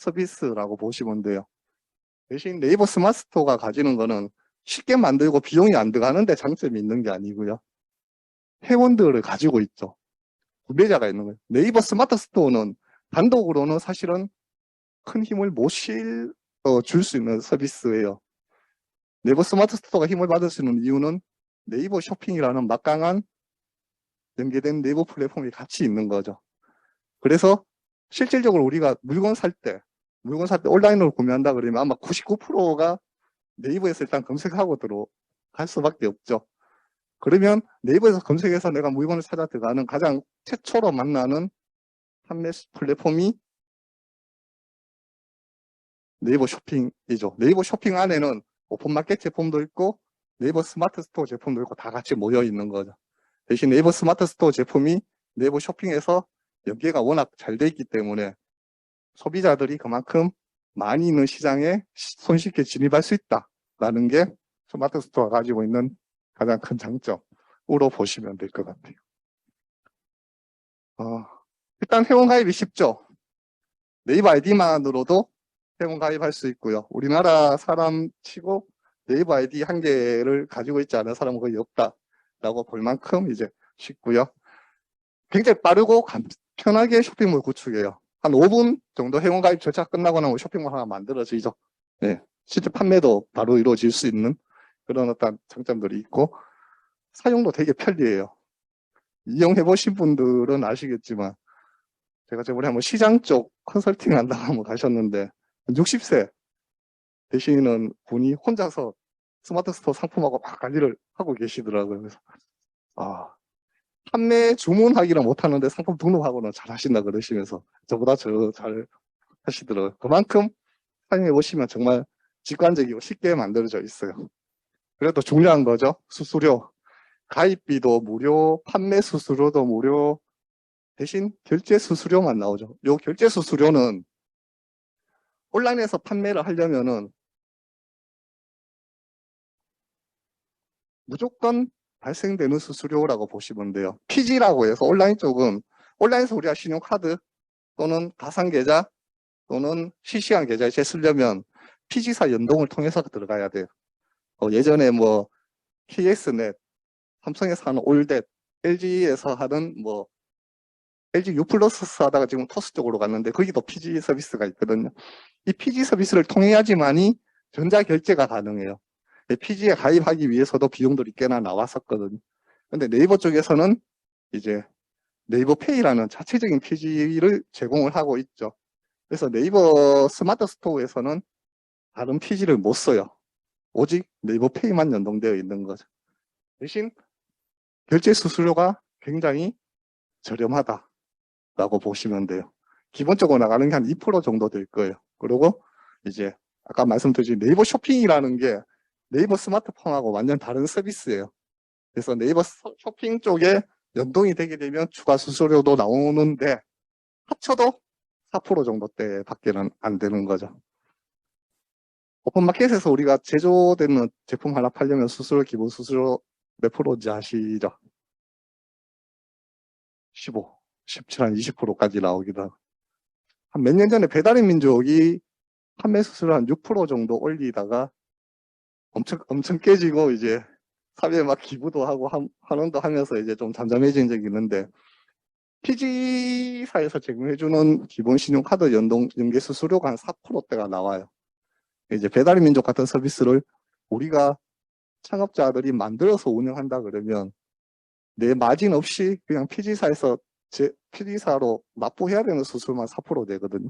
서비스라고 보시면 돼요. 대신 네이버 스마트 스토어가 가지는 거는 쉽게 만들고 비용이 안 들어가는데 장점이 있는 게 아니고요. 회원들을 가지고 있죠. 구매자가 있는 거예요. 네이버 스마트 스토어는 단독으로는 사실은 큰 힘을 못 줄 수 있는 서비스예요. 네이버 스마트 스토어가 힘을 받을 수 있는 이유는 네이버 쇼핑이라는 막강한 연계된 네이버 플랫폼이 같이 있는 거죠. 그래서 실질적으로 우리가 물건 살 때 온라인으로 구매한다 그러면 아마 99%가 네이버에서 일단 검색하고 들어갈 수밖에 없죠. 그러면 네이버에서 검색해서 내가 물건을 찾아 들어가는 가장 최초로 만나는 판매 플랫폼이 네이버 쇼핑이죠. 네이버 쇼핑 안에는 오픈마켓 제품도 있고 네이버 스마트 스토어 제품도 있고 다 같이 모여 있는 거죠. 대신 네이버 스마트 스토어 제품이 네이버 쇼핑에서 연계가 워낙 잘 돼 있기 때문에 소비자들이 그만큼 많이 있는 시장에 손쉽게 진입할 수 있다라는 게 스마트 스토어가 가지고 있는 가장 큰 장점으로 보시면 될 것 같아요. 일단 회원 가입이 쉽죠. 네이버 아이디만으로도 회원 가입할 수 있고요. 우리나라 사람 치고 네이버 아이디 한 개를 가지고 있지 않은 사람은 거의 없다라고 볼 만큼 이제 쉽고요. 굉장히 빠르고 편하게 쇼핑몰 구축해요. 한 5분 정도 회원 가입 절차 끝나고 나면 쇼핑몰 하나 만들어지죠. 네, 실제 판매도 바로 이루어질 수 있는 그런 어떤 장점들이 있고 사용도 되게 편리해요. 이용해 보신 분들은 아시겠지만 제가 저번에 한번 시장 쪽 컨설팅 한다고 한번 가셨는데 60세 되시는 분이 혼자서 스마트 스토어 상품하고 막 관리를 하고 계시더라고요. 그래서 판매 주문하기는 못하는데 상품 등록하고는 잘 하신다 그러시면서 저보다 잘 하시더라고요. 그만큼 사용해 보시면 정말 직관적이고 쉽게 만들어져 있어요. 그래도 중요한 거죠. 수수료. 가입비도 무료, 판매 수수료도 무료, 대신 결제 수수료만 나오죠. 요 결제 수수료는 온라인에서 판매를 하려면은 무조건 발생되는 수수료라고 보시면 돼요. PG라고 해서 온라인 쪽은 온라인에서 우리가 신용카드 또는 가상계좌 또는 실시간 계좌에 쓰려면 PG사 연동을 통해서 들어가야 돼요. 예전에 뭐 KSnet, 삼성에서 하는 올댓, LG에서 하는 뭐 LG U 플러스 하다가 지금 토스 쪽으로 갔는데 거기도 PG 서비스가 있거든요. 이 PG 서비스를 통해야지만이 전자결제가 가능해요. PG에 가입하기 위해서도 비용들이 꽤나 나왔었거든요. 근데 네이버 쪽에서는 이제 네이버 페이라는 자체적인 PG를 제공을 하고 있죠. 그래서 네이버 스마트 스토어에서는 다른 PG를 못 써요. 오직 네이버 페이만 연동되어 있는 거죠. 대신 결제 수수료가 굉장히 저렴하다라고 보시면 돼요. 기본적으로 나가는 게 한 2% 정도 될 거예요. 그리고 이제 아까 말씀드린 네이버 쇼핑이라는 게 네이버 스마트폰하고 완전 다른 서비스예요. 그래서 네이버 쇼핑 쪽에 연동이 되게 되면 추가 수수료도 나오는데 합쳐도 4% 정도대 밖에는 안 되는 거죠. 오픈마켓에서 우리가 제조되는 제품 하나 팔려면 기본 수수료 몇 프로인지 아시죠? 15, 17, 한 20%까지 나오기도 하고. 한 몇 년 전에 배달의 민족이 판매 수수료 한 6% 정도 올리다가 엄청 깨지고 이제 사회에 막 기부도 하고 환원도 하면서 이제 좀 잠잠해진 적이 있는데 PG사에서 제공해주는 기본 신용카드 연계 수수료가 한 4%대가 나와요. 이제 배달의 민족 같은 서비스를 우리가 창업자들이 만들어서 운영한다 그러면 내 마진 없이 그냥 PG사로 납부해야 되는 수수료만 4% 되거든요.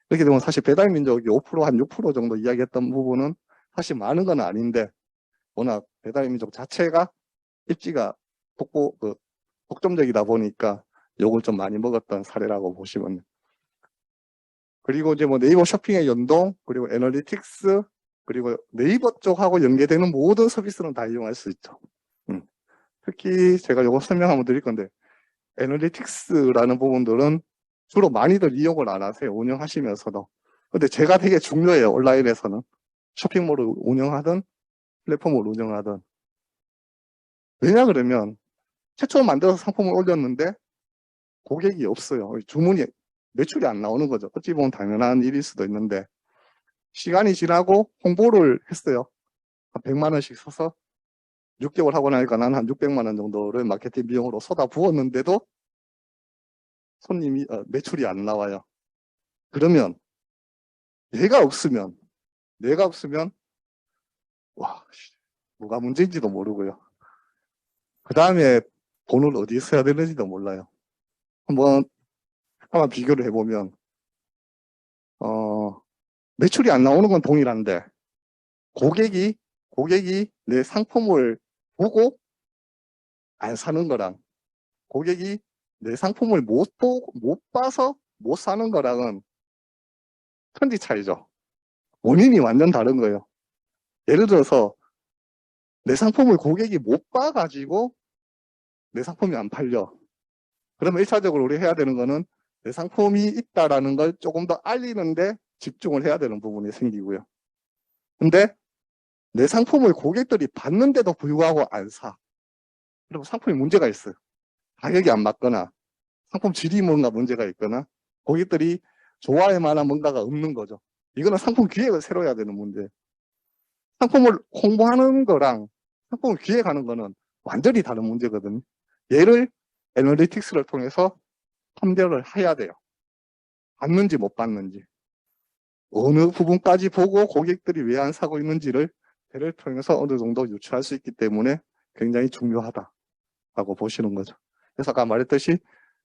그렇게 되면 사실 배달의 민족이 5%, 한 6% 정도 이야기했던 부분은 사실 많은 건 아닌데 워낙 배달의 민족 자체가 입지가 독점적이다 보니까 욕을 좀 많이 먹었던 사례라고 보시면 돼요. 그리고 이제 뭐 네이버 쇼핑의 연동, 그리고 애널리틱스, 그리고 네이버 쪽하고 연계되는 모든 서비스는 다 이용할 수 있죠. 특히 제가 이거 설명 한번 드릴 건데 애널리틱스라는 부분들은 주로 많이들 이용을 안 하세요. 운영하시면서도. 근데 제가 되게 중요해요. 온라인에서는. 쇼핑몰을 운영하든 플랫폼을 운영하든. 왜냐 그러면 최초 만들어서 상품을 올렸는데 고객이 없어요. 주문이 매출이 안 나오는 거죠. 어찌 보면 당연한 일일 수도 있는데, 시간이 지나고 홍보를 했어요. 한 100만 원씩 써서 6개월 하고 나니까 난 한 600만 원 정도를 마케팅 비용으로 쏟아 부었는데도 매출이 안 나와요. 그러면 내가 없으면 와, 뭐가 문제인지도 모르고요. 그 다음에 돈을 어디에 써야 되는지도 몰라요. 한번 비교를 해보면 매출이 안 나오는 건 동일한데 고객이 내 상품을 보고 안 사는 거랑 고객이 내 상품을 못 봐서 못 사는 거랑은 천지 차이죠. 원인이 완전 다른 거예요. 예를 들어서 내 상품을 고객이 못 봐가지고 내 상품이 안 팔려. 그러면 1차적으로 우리 해야 되는 거는 내 상품이 있다라는 걸 조금 더 알리는데 집중을 해야 되는 부분이 생기고요. 근데 내 상품을 고객들이 봤는데도 불구하고 안 사. 그리고 상품이 문제가 있어요. 가격이 안 맞거나 상품 질이 뭔가 문제가 있거나 고객들이 좋아할 만한 뭔가가 없는 거죠. 이거는 상품 기획을 새로 해야 되는 문제예요. 상품을 홍보하는 거랑 상품을 기획하는 거는 완전히 다른 문제거든요. 얘를 애널리틱스를 통해서 판별을 해야 돼요. 받는지 못 받는지. 어느 부분까지 보고 고객들이 왜 안 사고 있는지를 대를 통해서 어느 정도 유추할 수 있기 때문에 굉장히 중요하다고 보시는 거죠. 그래서 아까 말했듯이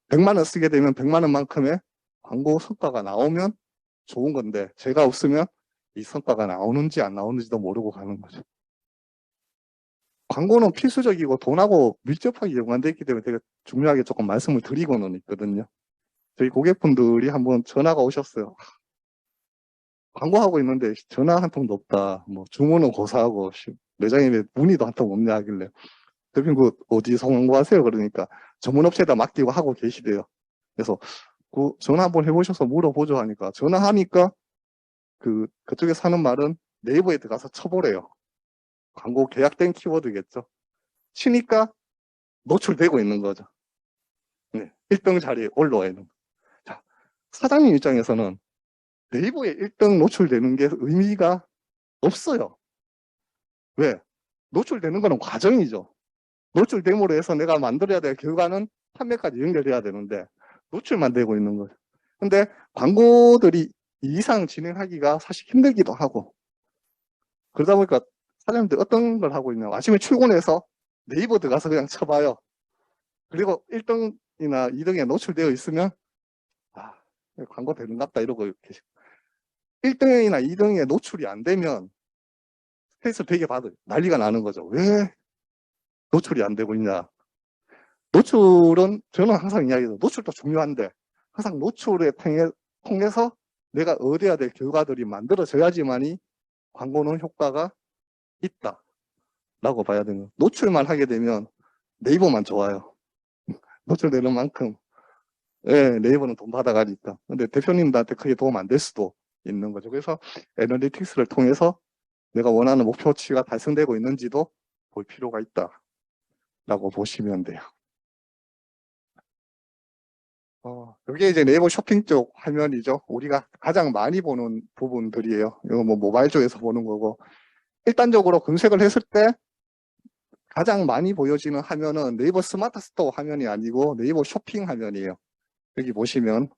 100만 원 쓰게 되면 100만 원만큼의 광고 성과가 나오면 좋은 건데 제가 없으면 이 성과가 나오는지 안 나오는지도 모르고 가는 거죠. 광고는 필수적이고 돈하고 밀접하게 연관되어 있기 때문에 되게 중요하게 조금 말씀을 드리고는 있거든요. 저희 고객분들이 한번 전화가 오셨어요. 광고하고 있는데 전화 한 통도 없다. 뭐 주문은 고사하고 매장에 왜 문의도 한 통 없냐 하길래 대표님 그 어디서 광고하세요? 그러니까 전문업체에다 맡기고 하고 계시대요. 그래서 그 전화 한번 해보셔서 물어보죠 하니까 전화하니까 그쪽에서 하는 말은 네이버에 들어가서 쳐보래요. 광고 계약된 키워드겠죠. 치니까 노출되고 있는 거죠. 네, 1등 자리에 올라와 있는 거. 자, 사장님 입장에서는 네이버에 1등 노출되는 게 의미가 없어요. 왜? 노출되는 거는 과정이죠. 노출됨으로 해서 내가 만들어야 될 결과는 판매까지 연결해야 되는데 노출만 되고 있는 거죠. 근데 광고들이 이상 진행하기가 사실 힘들기도 하고 그러다 보니까 사장님들 어떤 걸 하고 있냐. 아침에 출근해서 네이버 들어가서 그냥 쳐봐요. 그리고 1등이나 2등에 노출되어 있으면 광고 되는갑다 이러고 계시고 1등이나 2등에 노출이 안 되면 스트레스를 되게 받아요. 난리가 나는 거죠. 왜 노출이 안 되고 있냐. 노출은 저는 항상 이야기해요. 노출도 중요한데 항상 노출에 통해서 내가 얻어야 될 결과들이 만들어져야지만이 광고는 효과가 있다 라고 봐야 되는 거예요. 노출만 하게 되면 네이버만 좋아요. 노출되는 만큼 네이버는 돈 받아가니까. 근데 대표님들한테 크게 도움 안 될 수도 있는 거죠. 그래서 애널리틱스를 통해서 내가 원하는 목표치가 달성되고 있는지도 볼 필요가 있다 라고 보시면 돼요. 이게 이제 네이버 쇼핑 쪽 화면이죠. 우리가 가장 많이 보는 부분들이에요. 이거 뭐 모바일 쪽에서 보는 거고. 일단적으로 검색을 했을 때 가장 많이 보여지는 화면은 네이버 스마트 스토어 화면이 아니고 네이버 쇼핑 화면이에요. 여기 보시면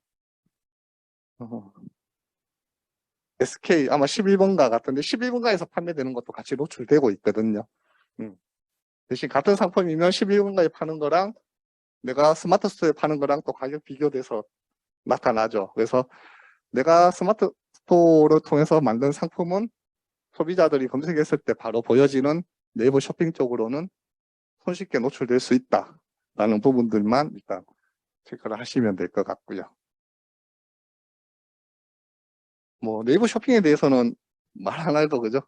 SK 아마 11번가 같은데 11번가에서 판매되는 것도 같이 노출되고 있거든요. 대신 같은 상품이면 11번가에 파는 거랑 내가 스마트 스토어에 파는 거랑 또 가격 비교돼서 나타나죠. 그래서 내가 스마트 스토어를 통해서 만든 상품은 소비자들이 검색했을 때 바로 보여지는 네이버 쇼핑 쪽으로는 손쉽게 노출될 수 있다라는 부분들만 일단 체크를 하시면 될 것 같고요. 뭐 네이버 쇼핑에 대해서는 말 안 해도 그죠?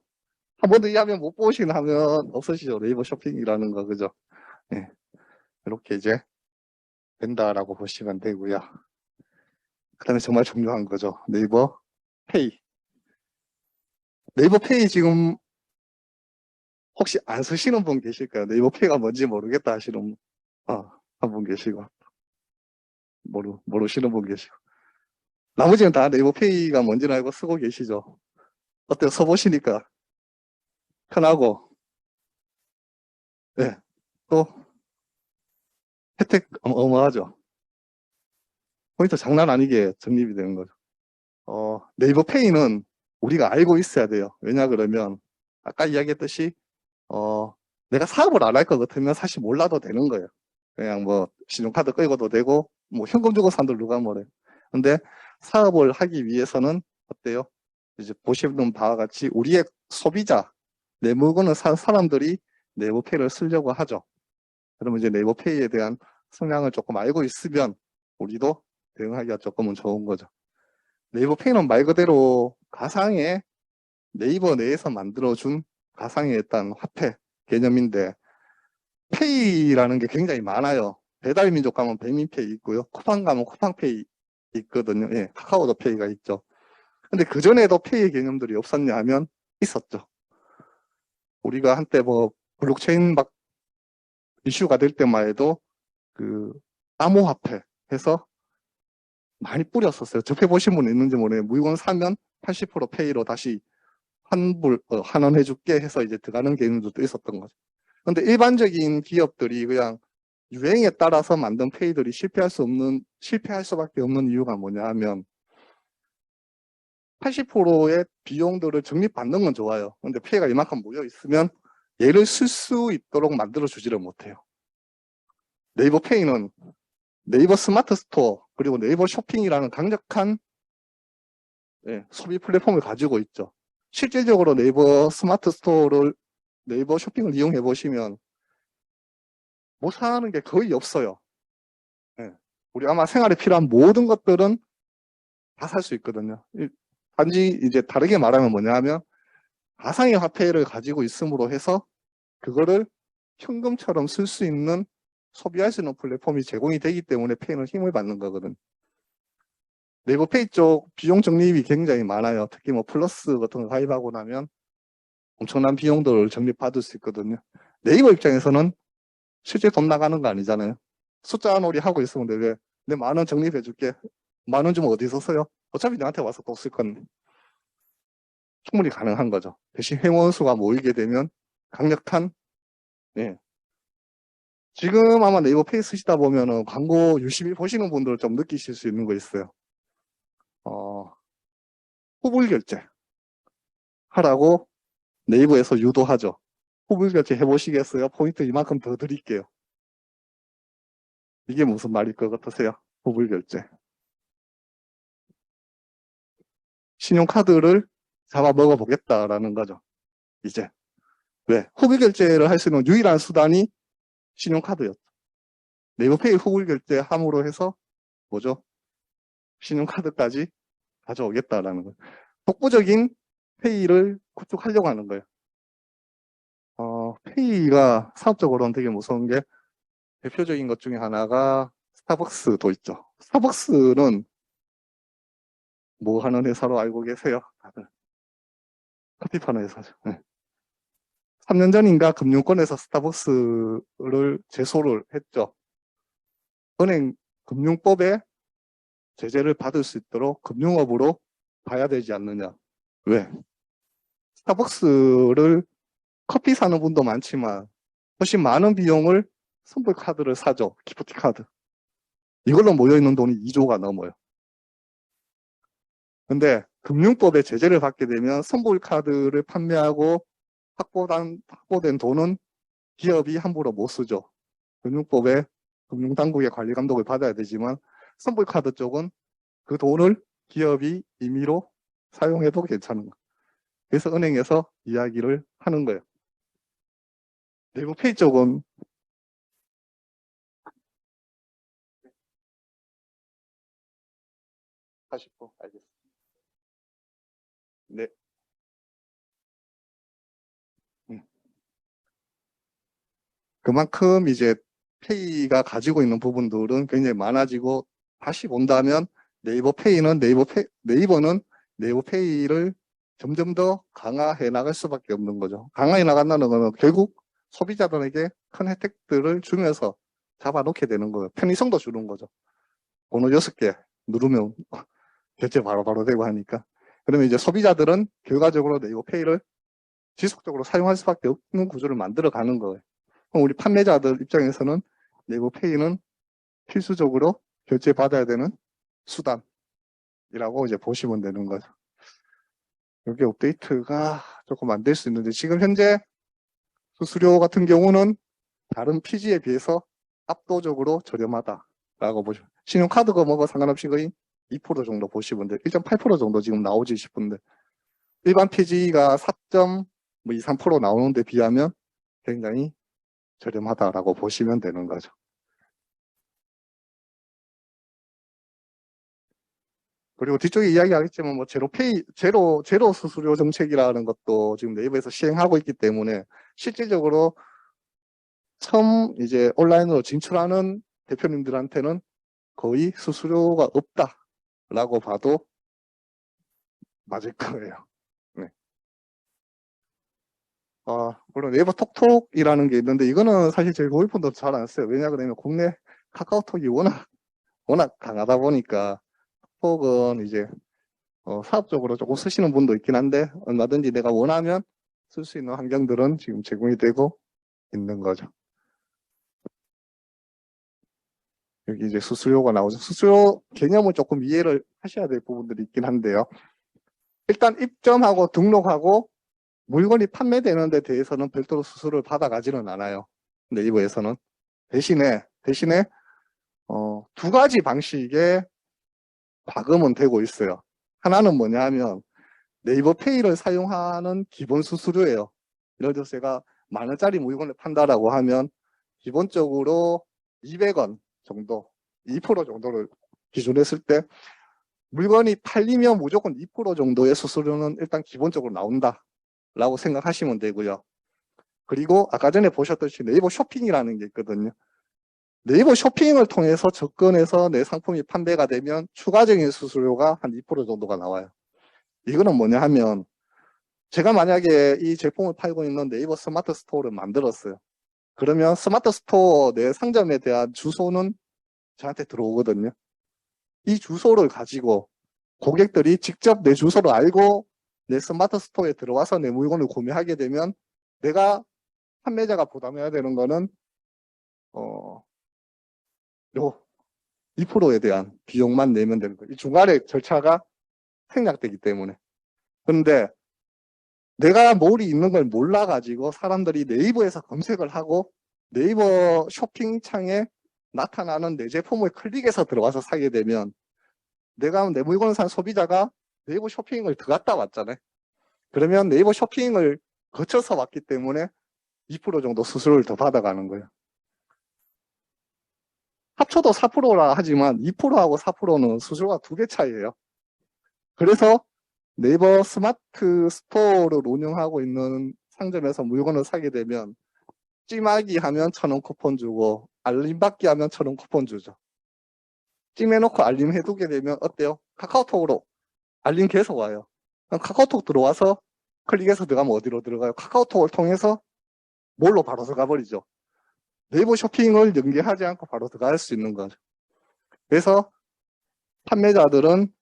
한 번도 이 화면 못 보시긴 하면 없으시죠. 네이버 쇼핑이라는 거 그죠? 네. 이렇게 이제 된다라고 보시면 되고요. 그 다음에 정말 중요한 거죠. 네이버 페이. 네이버 페이 지금 혹시 안 쓰시는 분 계실까요? 네이버 페이가 뭔지 모르겠다 하시는 분. 한 분 계시고 모르시는 분 계시고 나머지는 다 네이버페이가 뭔지는 알고 쓰고 계시죠? 어때요? 써보시니까 편하고, 네. 또 혜택 어마어마하죠. 포인트 장난 아니게 적립이 되는 거죠. 네이버페이는 우리가 알고 있어야 돼요. 왜냐 그러면 아까 이야기했듯이 내가 사업을 안 할 것 같으면 사실 몰라도 되는 거예요. 그냥 뭐 신용카드 끌고도 되고 뭐 현금 주고 산들 누가 뭐래. 근데 사업을 하기 위해서는 어때요? 이제 보시는 바와 같이 우리의 소비자, 내 물건을 산 사람들이 네이버페이를 쓰려고 하죠. 그러면 이제 네이버페이에 대한 성향을 조금 알고 있으면 우리도 대응하기가 조금은 좋은 거죠. 네이버페이는 말 그대로 가상의 네이버 내에서 만들어준 가상의 일단 화폐 개념인데 페이라는 게 굉장히 많아요. 배달민족 가면 배민페이 있고요. 쿠팡 가면 쿠팡페이 있거든요. 예, 카카오도 페이가 있죠. 근데 그전에도 페이의 개념들이 없었냐 하면 있었죠. 우리가 한때 뭐 블록체인 막 이슈가 될 때만 해도 그 암호화폐 해서 많이 뿌렸었어요. 접해보신 분 있는지 모르겠는데 물건 사면 80% 페이로 다시 환원해줄게 해서 이제 들어가는 개념도 있었던 거죠. 근데 일반적인 기업들이 그냥 유행에 따라서 만든 페이들이 실패할 수밖에 없는 이유가 뭐냐 하면 80%의 비용들을 적립받는 건 좋아요. 근데 페이가 이만큼 모여 있으면 얘를 쓸 수 있도록 만들어 주지를 못해요. 네이버 페이는 네이버 스마트 스토어 그리고 네이버 쇼핑이라는 강력한 소비 플랫폼을 가지고 있죠. 실질적으로 네이버 스마트 스토어를 네이버 쇼핑을 이용해 보시면 못 사는 게 거의 없어요. 네. 우리 아마 생활에 필요한 모든 것들은 다 살 수 있거든요. 단지 이제 다르게 말하면 뭐냐 하면 가상의 화폐를 가지고 있음으로 해서 그거를 현금처럼 쓸 수 있는 소비할 수 있는 플랫폼이 제공이 되기 때문에 페이는 힘을 받는 거거든. 네이버 페이 쪽 비용 적립이 굉장히 많아요. 특히 뭐 플러스 같은 거 가입하고 나면 엄청난 비용들을 적립받을 수 있거든요. 네이버 입장에서는 실제 돈 나가는 거 아니잖아요. 숫자 놀이 하고 있으면 왜 내 10,000원 적립해 줄게. 10,000원 주면 어디서 써요? 어차피 나한테 와서 또 쓸 건 충분히 가능한 거죠. 대신 회원 수가 모이게 되면 강력한 지금 아마 네이버 페이 쓰시다 보면은 광고 유심히 보시는 분들 좀 느끼실 수 있는 거 있어요. 후불 결제 하라고 네이버에서 유도하죠. 후불 결제 해보시겠어요? 포인트 이만큼 더 드릴게요. 이게 무슨 말일 것 같으세요? 후불 결제. 신용카드를 잡아먹어 보겠다라는 거죠. 이제. 왜? 후불 결제를 할 수 있는 유일한 수단이 신용카드였죠. 네이버페이 후불 결제 함으로 해서 뭐죠? 신용카드까지 가져오겠다라는 거예요. 독보적인 페이를 구축하려고 하는 거예요. 페이가 사업적으로는 되게 무서운 게 대표적인 것 중에 하나가 스타벅스도 있죠. 스타벅스는 뭐 하는 회사로 알고 계세요? 다들. 커피 파는 회사죠. 네. 3년 전인가 금융권에서 스타벅스를 제소를 했죠. 은행 금융법에 제재를 받을 수 있도록 금융업으로 봐야 되지 않느냐. 왜? 스타벅스를 커피 사는 분도 많지만 훨씬 많은 비용을 선불카드를 사죠. 기프티카드. 이걸로 모여있는 돈이 2조가 넘어요. 근데 금융법에 제재를 받게 되면 선불카드를 판매하고 확보된 돈은 기업이 함부로 못 쓰죠. 금융법에 금융당국의 관리 감독을 받아야 되지만 선불카드 쪽은 그 돈을 기업이 임의로 사용해도 괜찮은 거예요. 그래서 은행에서 이야기를 하는 거예요. 네이버페이 쪽은 40%. 알겠습니다. 네. 그만큼 이제 페이가 가지고 있는 부분들은 굉장히 많아지고 다시 본다면 네이버는 네이버페이를 점점 더 강화해 나갈 수밖에 없는 거죠. 강화해 나간다는 거는 결국 소비자들에게 큰 혜택들을 주면서 잡아놓게 되는 거예요. 편의성도 주는 거죠. 번호 6개 누르면 결제 바로바로 되고 하니까. 그러면 이제 소비자들은 결과적으로 네이버 페이를 지속적으로 사용할 수밖에 없는 구조를 만들어 가는 거예요. 그럼 우리 판매자들 입장에서는 네이버 페이는 필수적으로 결제 받아야 되는 수단이라고 이제 보시면 되는 거죠. 여기 업데이트가 조금 안 될 수 있는데 지금 현재 수수료 같은 경우는 다른 PG에 비해서 압도적으로 저렴하다라고 보시면, 신용카드가 뭐가 상관없이 거의 2% 정도 보시면 돼요. 1.8% 정도 지금 나오지 싶은데 일반 PG가 4.2, 3% 나오는데 비하면 굉장히 저렴하다라고 보시면 되는 거죠. 그리고 뒤쪽에 이야기하겠지만 뭐 제로 수수료 정책이라는 것도 지금 네이버에서 시행하고 있기 때문에 실질적으로 처음 이제 온라인으로 진출하는 대표님들한테는 거의 수수료가 없다라고 봐도 맞을 거예요. 네. 물론 네이버 톡톡이라는 게 있는데 이거는 사실 저희 고객분도 잘 안 써요. 왜냐 그러면 국내 카카오톡이 워낙 강하다 보니까 톡은 이제 사업적으로 조금 쓰시는 분도 있긴 한데 얼마든지 내가 원하면 쓸 수 있는 환경들은 지금 제공이 되고 있는 거죠. 여기 이제 수수료가 나오죠. 수수료 개념을 조금 이해를 하셔야 될 부분들이 있긴 한데요. 일단 입점하고 등록하고 물건이 판매되는 데 대해서는 별도로 수수료를 받아가지는 않아요. 네이버에서는. 대신에 두 가지 방식의 과금은 되고 있어요. 하나는 뭐냐 하면 네이버 페이를 사용하는 기본 수수료예요. 예를 들어서 제가 10,000원짜리 물건을 판다라고 하면 기본적으로 200원 정도, 2% 정도를 기준으로 했을 때 물건이 팔리면 무조건 2% 정도의 수수료는 일단 기본적으로 나온다라고 생각하시면 되고요. 그리고 아까 전에 보셨듯이 네이버 쇼핑이라는 게 있거든요. 네이버 쇼핑을 통해서 접근해서 내 상품이 판매가 되면 추가적인 수수료가 한 2% 정도가 나와요. 이거는 뭐냐 하면 제가 만약에 이 제품을 팔고 있는 네이버 스마트 스토어를 만들었어요. 그러면 스마트 스토어 내 상점에 대한 주소는 저한테 들어오거든요. 이 주소를 가지고 고객들이 직접 내 주소를 알고 내 스마트 스토어에 들어와서 내 물건을 구매하게 되면 내가 판매자가 부담해야 되는 거는 요 2%에 대한 비용만 내면 되는 거예요. 이 중간에 절차가 생략되기 때문에. 그런데 내가 뭘이 있는 걸 몰라가지고 사람들이 네이버에서 검색을 하고 네이버 쇼핑창에 나타나는 내 제품을 클릭해서 들어와서 사게 되면 내가 내 물건을 산 소비자가 네이버 쇼핑을 들어갔다 왔잖아요. 그러면 네이버 쇼핑을 거쳐서 왔기 때문에 2% 정도 수수료를 더 받아가는 거예요. 합쳐도 4%라 하지만 2%하고 4%는 수수료가 2배 차이예요. 그래서 네이버 스마트 스토어를 운영하고 있는 상점에서 물건을 사게 되면 찜하기 하면 1,000원 쿠폰 주고 알림 받기 하면 1,000원 쿠폰 주죠. 찜해놓고 알림 해두게 되면 어때요? 카카오톡으로 알림 계속 와요. 그럼 카카오톡 들어와서 클릭해서 들어가면 어디로 들어가요? 카카오톡을 통해서 뭘로 바로 들어가 버리죠. 네이버 쇼핑을 연계하지 않고 바로 들어갈 수 있는 거죠. 그래서 판매자들은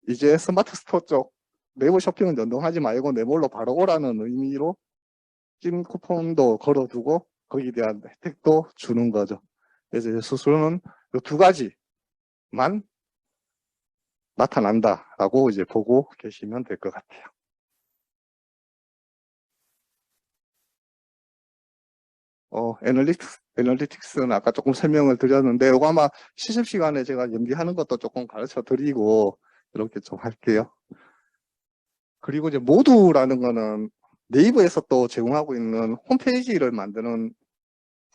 이제 스마트 스토어 쪽 네이버 쇼핑은 연동하지 말고 네이버로 바로 오라는 의미로 찜 쿠폰도 걸어두고 거기에 대한 혜택도 주는 거죠. 그래서 이제 수수료는 이 두 가지만 나타난다라고 이제 보고 계시면 될 것 같아요. 애널리틱스는 아까 조금 설명을 드렸는데 이거 아마 시습 시간에 제가 연기하는 것도 조금 가르쳐 드리고 이렇게 좀 할게요. 그리고 이제 모두라는 거는 네이버에서 또 제공하고 있는 홈페이지를 만드는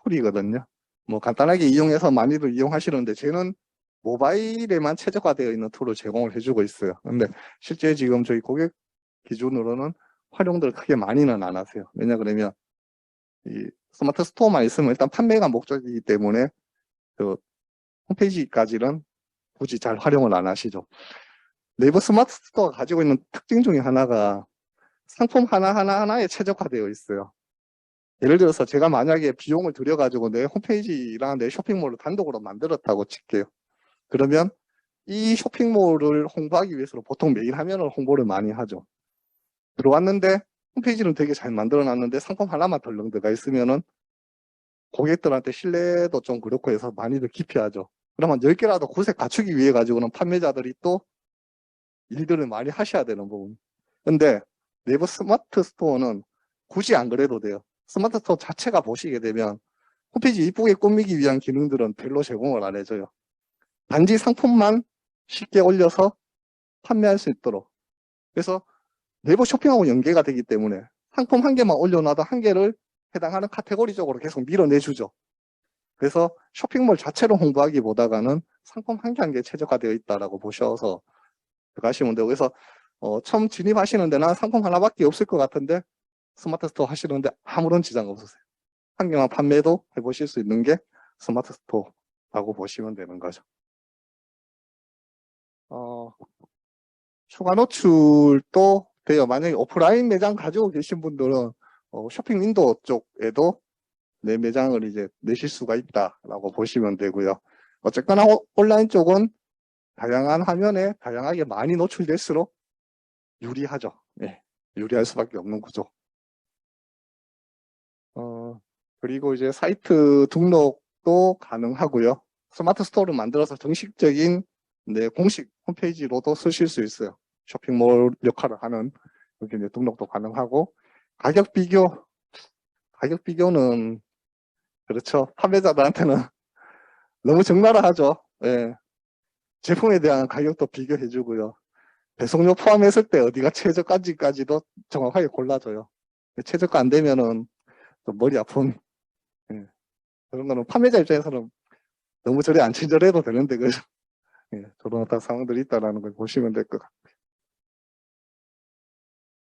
툴이거든요. 뭐 간단하게 이용해서 많이들 이용하시는데 저는 모바일에만 최적화되어 있는 툴을 제공을 해주고 있어요. 근데 실제 지금 저희 고객 기준으로는 활용들 크게 많이는 안 하세요. 왜냐 그러면 이 스마트 스토어만 있으면 일단 판매가 목적이기 때문에 그 홈페이지까지는 굳이 잘 활용을 안 하시죠. 네이버 스마트 스토어가 가지고 있는 특징 중에 하나가 상품 하나하나에 최적화되어 있어요. 예를 들어서 제가 만약에 비용을 들여가지고 내 홈페이지랑 내 쇼핑몰을 단독으로 만들었다고 칠게요. 그러면 이 쇼핑몰을 홍보하기 위해서 보통 메일 화면을 홍보를 많이 하죠. 들어왔는데 홈페이지는 되게 잘 만들어 놨는데 상품 하나만 덜렁 들어가 있으면은 고객들한테 신뢰도 좀 그렇고 해서 많이들 기피하죠. 그러면 10개라도 구색 갖추기 위해 가지고는 판매자들이 또 일들을 많이 하셔야 되는 부분. 근데 네이버 스마트 스토어는 굳이 안 그래도 돼요. 스마트 스토어 자체가 보시게 되면 홈페이지 이쁘게 꾸미기 위한 기능들은 별로 제공을 안 해줘요. 단지 상품만 쉽게 올려서 판매할 수 있도록. 그래서 네이버 쇼핑하고 연계가 되기 때문에 상품 한 개만 올려놔도 한 개를 해당하는 카테고리 쪽으로 계속 밀어내주죠. 그래서 쇼핑몰 자체로 홍보하기보다는 상품 한 개 한 개 최적화되어 있다라고 보셔서 들어가시면 되고, 그래서 처음 진입하시는 데는 상품 하나밖에 없을 것 같은데 스마트 스토어 하시는데 아무런 지장 없으세요. 한 개만 판매도 해보실 수 있는 게 스마트 스토어라고 보시면 되는 거죠. 추가 노출도 돼요. 만약에 오프라인 매장 가지고 계신 분들은 쇼핑 윈도우 쪽에도 내 매장을 이제 내실 수가 있다라고 보시면 되고요. 어쨌거나 온라인 쪽은 다양한 화면에 다양하게 많이 노출될수록 유리하죠. 예, 유리할 수밖에 없는 구조. 그리고 이제 사이트 등록도 가능하고요. 스마트 스토어를 만들어서 정식적인 공식 홈페이지로도 쓰실 수 있어요. 쇼핑몰 역할을 하는 여기 이제 등록도 가능하고, 가격 비교는 그렇죠. 판매자들한테는 너무 적나라하죠. 예. 제품에 대한 가격도 비교해주고요. 배송료 포함했을 때 어디가 최저가인지까지도 정확하게 골라줘요. 최저가 안 되면은 좀 머리 아픈, 예. 그런 거는 판매자 입장에서는 너무 저리 안 친절해도 되는데, 예, 저런 어떤 상황들이 있다는 걸 보시면 될 것 같아요.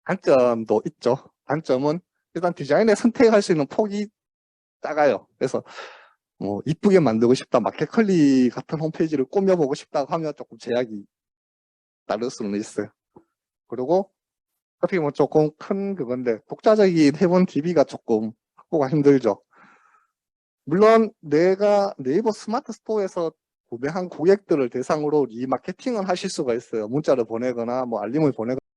단점도 있죠. 단점은 일단 디자인에 선택할 수 있는 폭이 작아요. 그래서 뭐 이쁘게 만들고 싶다, 마켓컬리 같은 홈페이지를 꾸며보고 싶다고 하면 조금 제약이 따를 수는 있어요. 그리고 어떻게 보면 조금 큰 그건데, 독자적인 해본 DB가 조금 확보가 힘들죠. 물론 내가 네이버 스마트 스토어에서 구매한 고객들을 대상으로 리마케팅을 하실 수가 있어요. 문자를 보내거나 뭐 알림을 보내거나